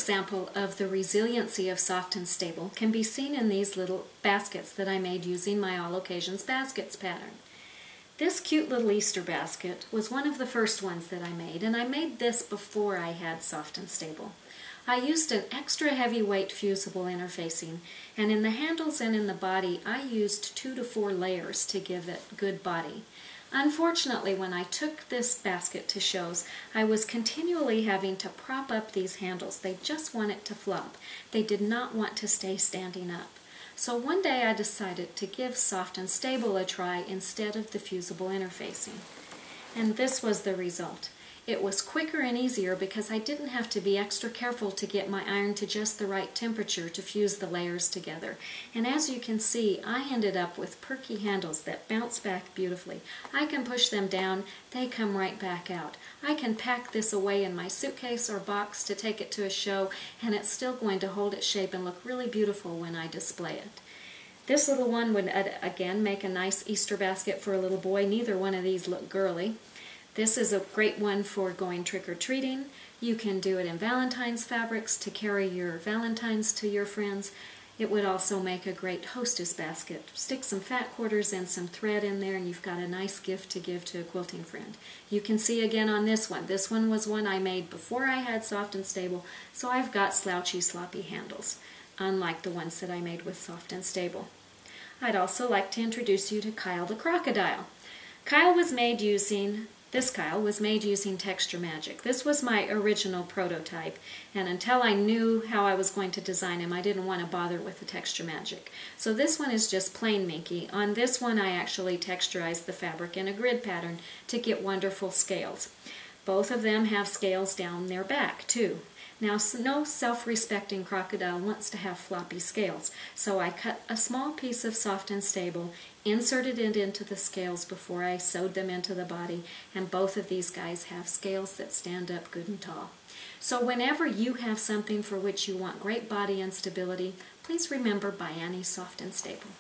example of the resiliency of Soft and Stable can be seen in these little baskets that I made using my All Occasions Baskets pattern. This cute little Easter basket was one of the first ones that I made, and I made this before I had Soft and Stable. I used an extra heavyweight fusible interfacing, and in the handles and in the body I used 2 to 4 layers to give it good body. Unfortunately, when I took this basket to shows, I was continually having to prop up these handles. They just wanted to flop. They did not want to stay standing up. So one day I decided to give Soft and Stable a try instead of the fusible interfacing. And this was the result. It was quicker and easier because I didn't have to be extra careful to get my iron to just the right temperature to fuse the layers together. And as you can see, I ended up with perky handles that bounce back beautifully. I can push them down, they come right back out. I can pack this away in my suitcase or box to take it to a show, and it's still going to hold its shape and look really beautiful when I display it. This little one would again make a nice Easter basket for a little boy. Neither one of these look girly. This is a great one for going trick-or-treating. You can do it in Valentine's fabrics to carry your Valentines to your friends. It would also make a great hostess basket. Stick some fat quarters and some thread in there and you've got a nice gift to give to a quilting friend. You can see again on this one. This one was one I made before I had Soft and Stable, so I've got slouchy, sloppy handles, unlike the ones that I made with Soft and Stable. I'd also like to introduce you to Kyle the Crocodile. This Kyle was made using Texture Magic. This was my original prototype, and until I knew how I was going to design him, I didn't want to bother with the Texture Magic. So this one is just plain minky. On this one I actually texturized the fabric in a grid pattern to get wonderful scales. Both of them have scales down their back too. Now, no self-respecting crocodile wants to have floppy scales, so I cut a small piece of Soft and Stable, inserted it into the scales before I sewed them into the body, and both of these guys have scales that stand up good and tall. So whenever you have something for which you want great body and stability, please remember ByAnnie's Soft and Stable.